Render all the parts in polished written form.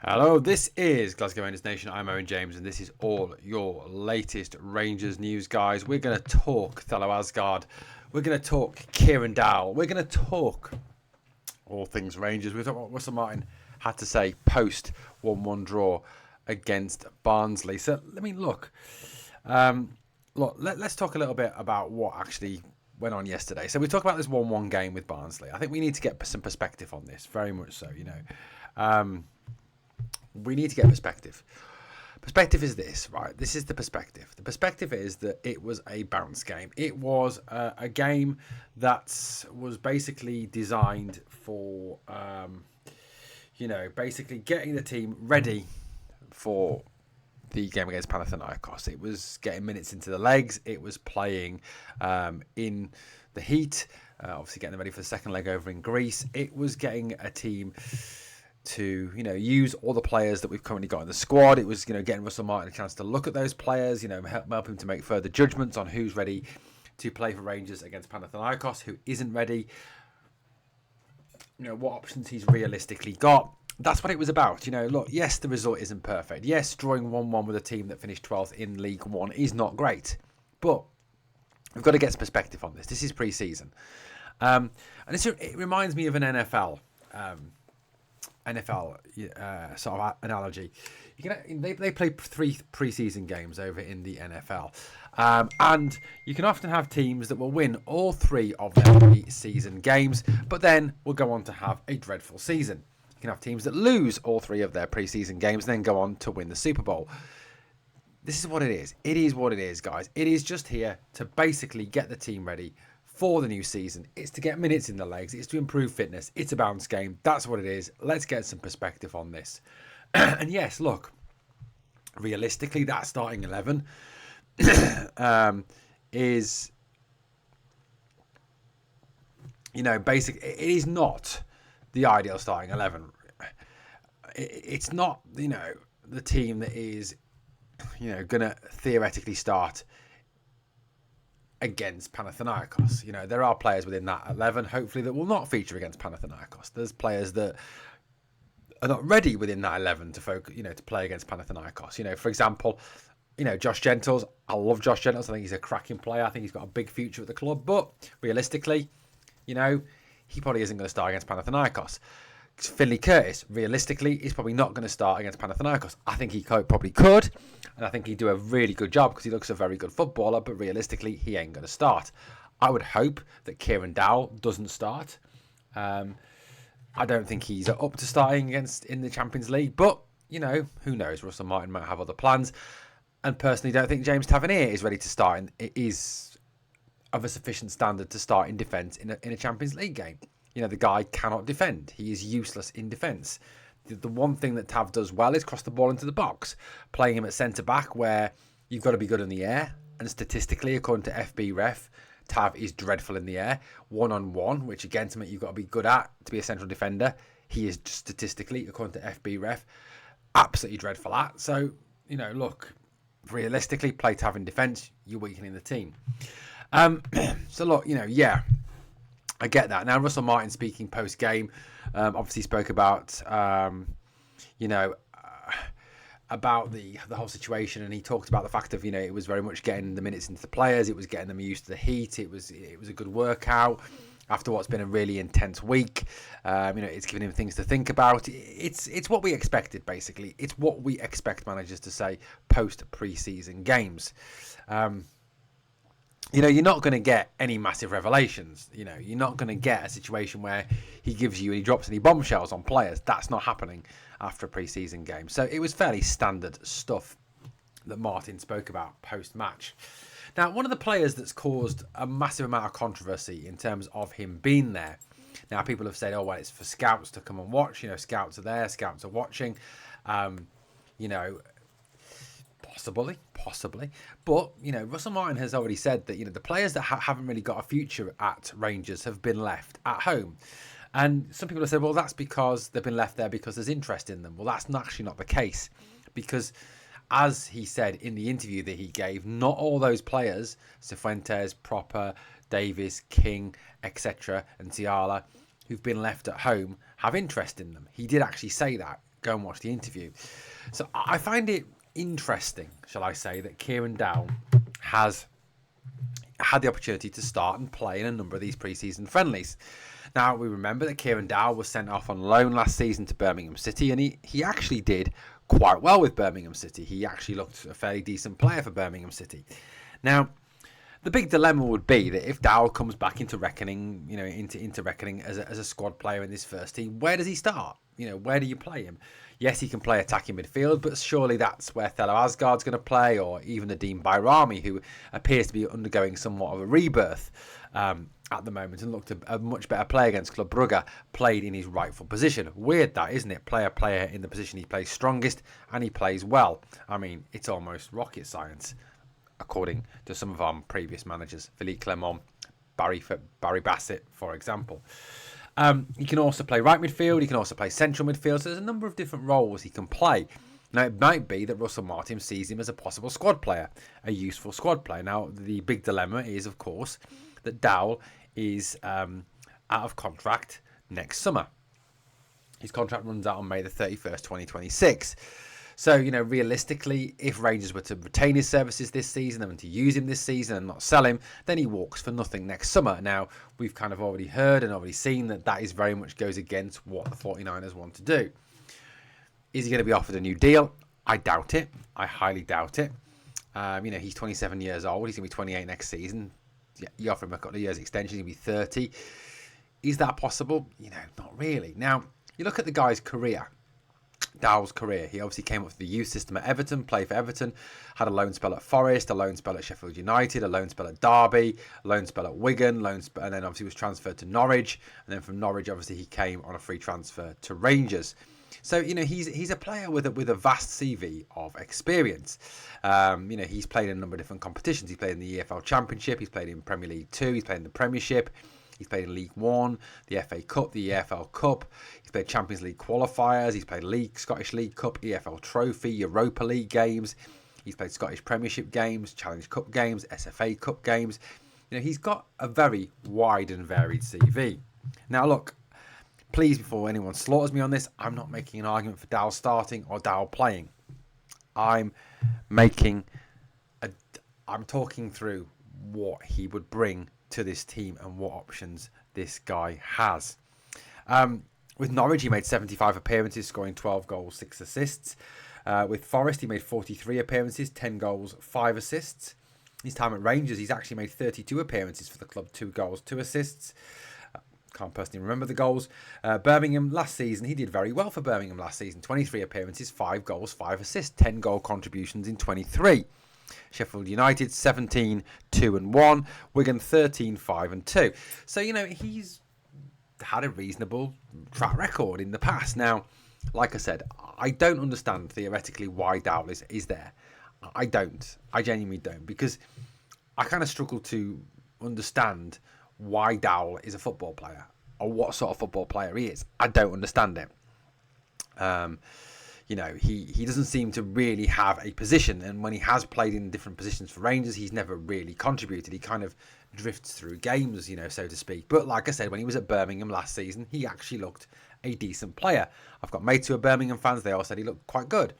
Hello, this is Glasgow Rangers Nation. I'm Owen James, and this is all your latest Rangers news, guys. We're going to talk fellow Aasgaard. We're going to talk Kieran Dowell. We're going to talk all things Rangers. We've talked what Russell Martin had to say post 1-1 draw against Barnsley. So, let's talk a little bit about what actually went on yesterday. So we talked about this 1-1 game with Barnsley. I think we need to get some perspective on this, very much so, we need to get perspective. Perspective is this, right? This is the perspective. The perspective is that it was a bounce game. It was a game that was basically designed for, basically getting the team ready for the game against Panathinaikos. It was getting minutes into the legs. It was playing in the heat, obviously getting them ready for the second leg over in Greece. It was getting a team to use all the players that we've currently got in the squad. It was getting Russell Martin a chance to look at those players, help him to make further judgments on who's ready to play for Rangers against Panathinaikos, who isn't ready, what options he's realistically got. That's what it was about. Look, yes, the result isn't perfect. Yes, drawing 1-1 with a team that finished 12th in League One is not great, but we've got to get some perspective on this. This is pre-season, and it reminds me of an NFL sort of analogy. They play 3 pre-season games over in the NFL, and you can often have teams that will win all 3 of their pre-season games, but then will go on to have a dreadful season. You can have teams that lose all 3 of their pre-season games and then go on to win the Super Bowl. This is what it is. It is what it is, guys. It is just here to basically get the team ready for the new season. It's to get minutes in the legs. It's to improve fitness. It's a bounce game. That's what it is. Let's get some perspective on this. And yes, look, realistically, that starting 11 is, basic. It is not the ideal starting 11. It's not, the team that is, going to theoretically start against Panathinaikos. There are players within that 11, hopefully, that will not feature against Panathinaikos. There's players that are not ready within that 11 to focus, to play against Panathinaikos. For example, Josh Gentles. I love Josh Gentles. I think he's a cracking player. I think he's got a big future at the club. But realistically, he probably isn't going to start against Panathinaikos. Finley Curtis, realistically, is probably not going to start against Panathinaikos. I think he probably could, and I think he'd do a really good job because he looks a very good footballer, but realistically, he ain't going to start. I would hope that Kieran Dao doesn't start. I don't think he's up to starting in the Champions League, but, who knows? Russell Martin might have other plans, and personally don't think James Tavernier is ready to start, and it is of a sufficient standard to start in defence in a Champions League game. The guy cannot defend. He is useless in defence. The one thing that Tav does well is cross the ball into the box. Playing him at centre-back where you've got to be good in the air. And statistically, according to FB Ref, Tav is dreadful in the air. One-on-one, which again, something you've got to be good at to be a central defender. He is statistically, according to FB Ref, absolutely dreadful at. So, look, realistically, play Tav in defence, you're weakening the team. So, look, I get that. Now, Russell Martin speaking post-game, obviously spoke about, about the whole situation, and he talked about the fact of, it was very much getting the minutes into the players, it was getting them used to the heat, it was a good workout after what's been a really intense week. It's giving him things to think about. It's what we expected, basically. It's what we expect managers to say post-pre-season games. You're not going to get any massive revelations. You're not going to get a situation where he drops any bombshells on players. That's not happening after a pre-season game. So it was fairly standard stuff that Martin spoke about post-match. Now, one of the players that's caused a massive amount of controversy in terms of him being there. Now, people have said, it's for scouts to come and watch. Scouts are there, scouts are watching. Possibly. But, Russell Martin has already said that, the players that haven't really got a future at Rangers have been left at home. And some people have said, well, that's because they've been left there because there's interest in them. Well, that's actually not the case. Because, as he said in the interview that he gave, not all those players, Cifuentes, Proper, Davis, King, etc., and Tiala, who've been left at home, have interest in them. He did actually say that. go and watch the interview. So I find it interesting, shall I say, that Kieran Dowell has had the opportunity to start and play in a number of these pre-season friendlies. Now, we remember that Kieran Dao was sent off on loan last season to Birmingham City, and he actually did quite well with Birmingham City. He actually looked a fairly decent player for Birmingham City. Now, the big dilemma would be that if Dowell comes back into reckoning, into reckoning as a squad player in this first team, where does he start? Where do you play him? Yes, he can play attacking midfield, but surely that's where Thelo Aasgaard's going to play, or even Nadim Bayrami, who appears to be undergoing somewhat of a rebirth at the moment and looked a much better player against Club Brugge, played in his rightful position. Weird that, isn't it? Player in the position he plays strongest, and he plays well. I mean, it's almost rocket science, according to some of our previous managers, Philippe Clement, Barry Bassett, for example. He can also play right midfield. He can also play central midfield. So there's a number of different roles he can play. Now, it might be that Russell Martin sees him as a possible squad player, a useful squad player. Now, the big dilemma is, of course, that Dowell is out of contract next summer. His contract runs out on May the 31st, 2026. So, realistically, if Rangers were to retain his services this season and to use him this season and not sell him, then he walks for nothing next summer. Now, we've kind of already heard and already seen that is very much goes against what the 49ers want to do. Is he going to be offered a new deal? I doubt it. I highly doubt it. He's 27 years old. He's going to be 28 next season. You offer him a couple of years extension, he'll be 30. Is that possible? Not really. Now, you look at the guy's career. Dowell's career. He obviously came up with the youth system at Everton, played for Everton, had a loan spell at Forest, a loan spell at Sheffield United, a loan spell at Derby, a loan spell at Wigan, and then obviously was transferred to Norwich, and then from Norwich obviously he came on a free transfer to Rangers. So he's a player with a vast CV of experience. He's played in a number of different competitions. He's played in the EFL Championship, he's played in Premier League 2, he's played in the Premiership. He's played in League One, the FA Cup, the EFL Cup. He's played Champions League qualifiers. He's played Scottish League Cup, EFL Trophy, Europa League games. He's played Scottish Premiership games, Challenge Cup games, SFA Cup games. He's got a very wide and varied CV. Now, look, please, before anyone slaughters me on this, I'm not making an argument for Dowell starting or Dowell playing. I'm talking through what he would bring to this team and what options this guy has. With Norwich, he made 75 appearances, scoring 12 goals, 6 assists. With Forest, he made 43 appearances, 10 goals, 5 assists. His time at Rangers, he's actually made 32 appearances for the club, 2 goals, 2 assists. Can't personally remember the goals. Birmingham last season, he did very well for Birmingham last season. 23 appearances, 5 goals, 5 assists, 10 goal contributions in 23. Sheffield United 17, 2 and 1. Wigan 13, 5 and 2. So, he's had a reasonable track record in the past. Now, like I said, I don't understand theoretically why Dowell is there. I don't. I genuinely don't. Because I kind of struggle to understand why Dowell is a football player or what sort of football player he is. I don't understand it. He doesn't seem to really have a position, and when he has played in different positions for Rangers, he's never really contributed. He kind of drifts through games, so to speak. But like I said, when he was at Birmingham last season, he actually looked a decent player. I've got mates who are Birmingham fans. They all said he looked quite good.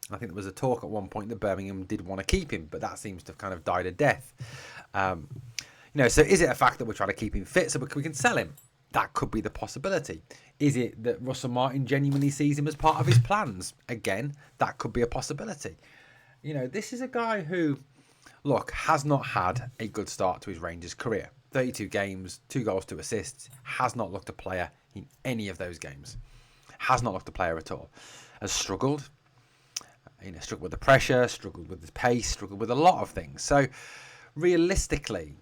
I think there was a talk at one point that Birmingham did want to keep him, but that seems to have kind of died a death. So is it a fact that we're trying to keep him fit so we can sell him? That could be the possibility. Is it that Russell Martin genuinely sees him as part of his plans? Again, that could be a possibility. This is a guy who, look, has not had a good start to his Rangers career. 32 games, 2 goals, 2 assists, has not looked a player in any of those games. Has not looked a player at all. Has struggled. Struggled with the pressure, struggled with the pace, struggled with a lot of things. So, realistically,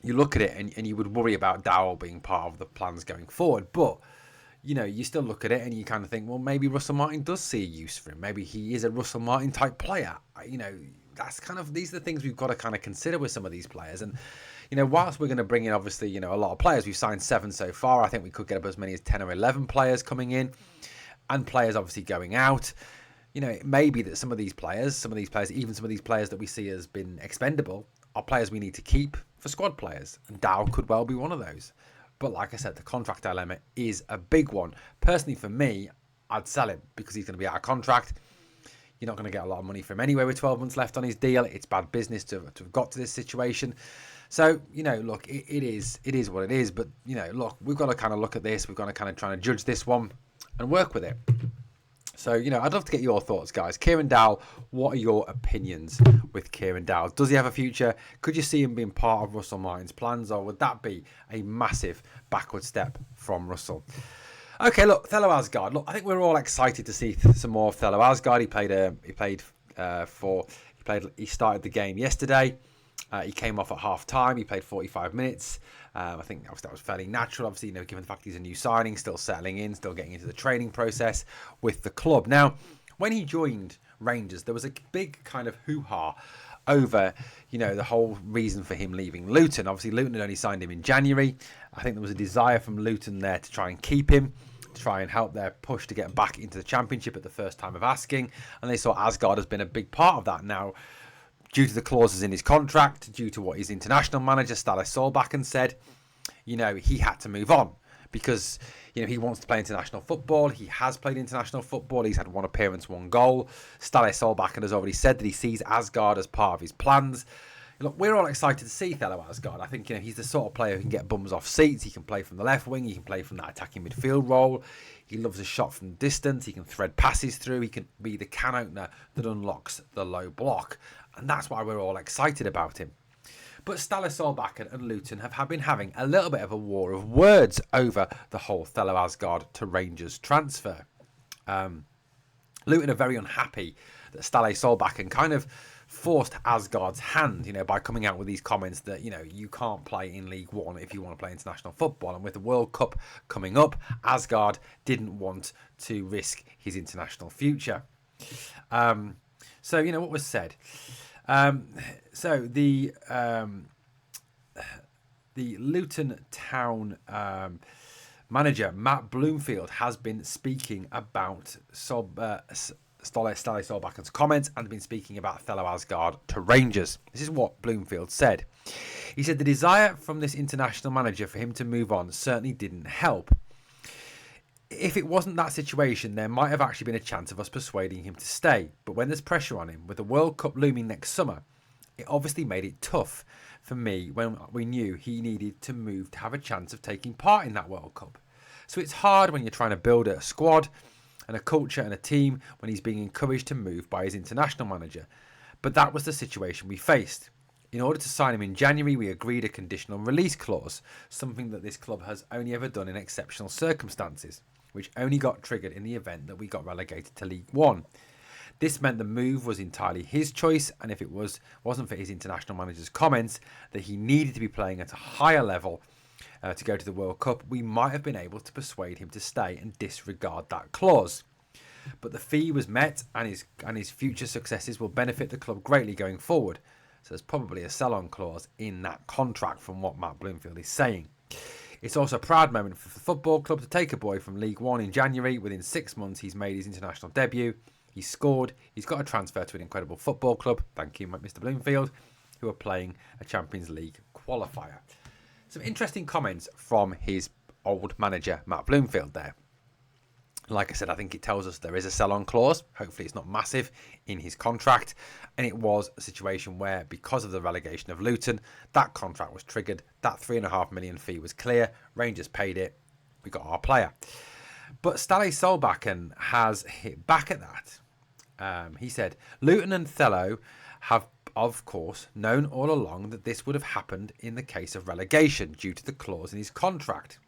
you look at it and you would worry about Dowell being part of the plans going forward. But, you still look at it and you kind of think, well, maybe Russell Martin does see a use for him. Maybe he is a Russell Martin type player. That's kind of, these are the things we've got to kind of consider with some of these players. And, whilst we're going to bring in, obviously, a lot of players, we've signed 7 so far. I think we could get up as many as 10 or 11 players coming in and players obviously going out. It may be that some of these players, even some of these players that we see as been expendable, are players we need to keep for squad players. And Dowell could well be one of those. But like I said, the contract dilemma is a big one. Personally, for me, I'd sell him because he's going to be out of contract. You're not going to get a lot of money from him anyway with 12 months left on his deal. It's bad business to have got to this situation. So, look, it is what it is. But, look, we've got to kind of look at this. We've got to kind of try to judge this one and work with it. So, I'd love to get your thoughts, guys. Kieran Dowell, what are your opinions with Kieran Dowell? Does he have a future? Could you see him being part of Russell Martin's plans, or would that be a massive backward step from Russell? Okay, look, Daos Aasgaard. Look, I think we're all excited to see some more of Daos Aasgaard. He started the game yesterday. He came off at half time. He played 45 minutes. I think that was fairly natural, obviously, given the fact he's a new signing, still settling in, still getting into the training process with the club. Now, when he joined Rangers, there was a big kind of hoo-ha over, the whole reason for him leaving Luton. Obviously, Luton had only signed him in January. I think there was a desire from Luton there to try and keep him, to try and help their push to get back into the Championship at the first time of asking. And they saw Aasgaard has been a big part of that. Now, due to the clauses in his contract, due to what his international manager, Daos Stats, said, he had to move on because, he wants to play international football. He has played international football. He's had one appearance, one goal. Daos Stats has already said that he sees Aasgaard as part of his plans. Look, we're all excited to see Daos Aasgaard. I think, he's the sort of player who can get bums off seats. He can play from the left wing. He can play from that attacking midfield role. He loves a shot from distance. He can thread passes through. He can be the can opener that unlocks the low block. And that's why we're all excited about him. But Daos Stats and Luton have been having a little bit of a war of words over the whole Daos Aasgaard to Rangers transfer. Luton are very unhappy that Daos Stats kind of forced Aasgaard's hand, by coming out with these comments that, you can't play in League One if you want to play international football. And with the World Cup coming up, Aasgaard didn't want to risk his international future. So, what was said? So the Luton Town manager, Matt Bloomfield, has been speaking about Daos Stats' comments and been speaking about Daos Aasgaard to Rangers. This is what Bloomfield said. He said the desire from this international manager for him to move on certainly didn't help. If it wasn't that situation, there might have actually been a chance of us persuading him to stay. But when there's pressure on him, with the World Cup looming next summer, it obviously made it tough for me when we knew he needed to move to have a chance of taking part in that World Cup. So it's hard when you're trying to build a squad and a culture and a team when he's being encouraged to move by his international manager. But that was the situation we faced. In order to sign him in January, we agreed a conditional release clause, something that this club has only ever done in exceptional circumstances, which only got triggered in the event that we got relegated to League One. This meant the move was entirely his choice, and if it wasn't for his international manager's comments that he needed to be playing at a higher level to go to the World Cup, we might have been able to persuade him to stay and disregard that clause. But the fee was met, and his future successes will benefit the club greatly going forward. So there's probably a sell-on clause in that contract from what Matt Bloomfield is saying. It's also a proud moment for the football club to take a boy from League One in January. Within 6 months, he's made his international debut. He's scored. He's got a transfer to an incredible football club. Thank you, Mr. Bloomfield, who are playing a Champions League qualifier. Some interesting comments from his old manager, Matt Bloomfield, there. Like I said, I think it tells us there is a sell-on clause. Hopefully it's not massive in his contract. And it was a situation where, because of the relegation of Luton, that contract was triggered. That £3.5 million fee was clear. Rangers paid it. We got our player. But Daos Stats has hit back at that. He said, Luton and Thello have, of course, known all along that this would have happened in the case of relegation due to the clause in his contract.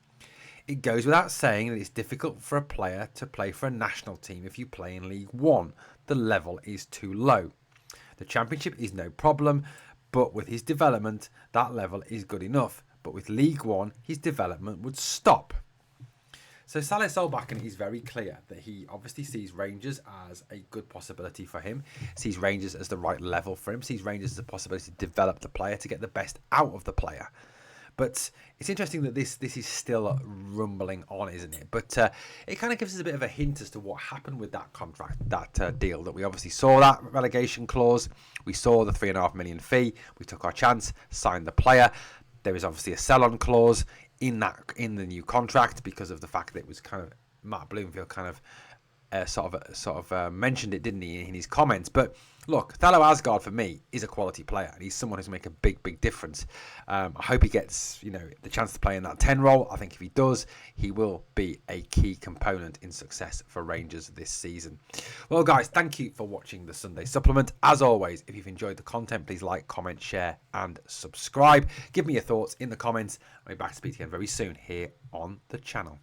It goes without saying that it's difficult for a player to play for a national team if you play in League One. The level is too low. The Championship is no problem, but with his development, that level is good enough. But with League One, his development would stop. So Daos Stats is very clear that he obviously sees Rangers as a good possibility for him, sees Rangers as the right level for him, sees Rangers as a possibility to develop the player, to get the best out of the player. But it's interesting that this is still rumbling on, isn't it? But it kind of gives us a bit of a hint as to what happened with that contract, that deal. That we obviously saw that relegation clause. We saw the £3.5 million fee. We took our chance, signed the player. There is obviously a sell-on clause in the new contract because of the fact that it was kind of Matt Bloomfield kind of sort of mentioned it, didn't he, in his comments? But look, Daos Aasgaard for me is a quality player, and he's someone who's going to make a big difference. I hope he gets the chance to play in that 10 role. I think if he does, he will be a key component in success for Rangers this season. Well, guys, thank you for watching the Sunday Supplement. As always, if you've enjoyed the content, please like, comment, share, and subscribe. Give me your thoughts in the comments. I'll be back to speak again very soon here on the channel.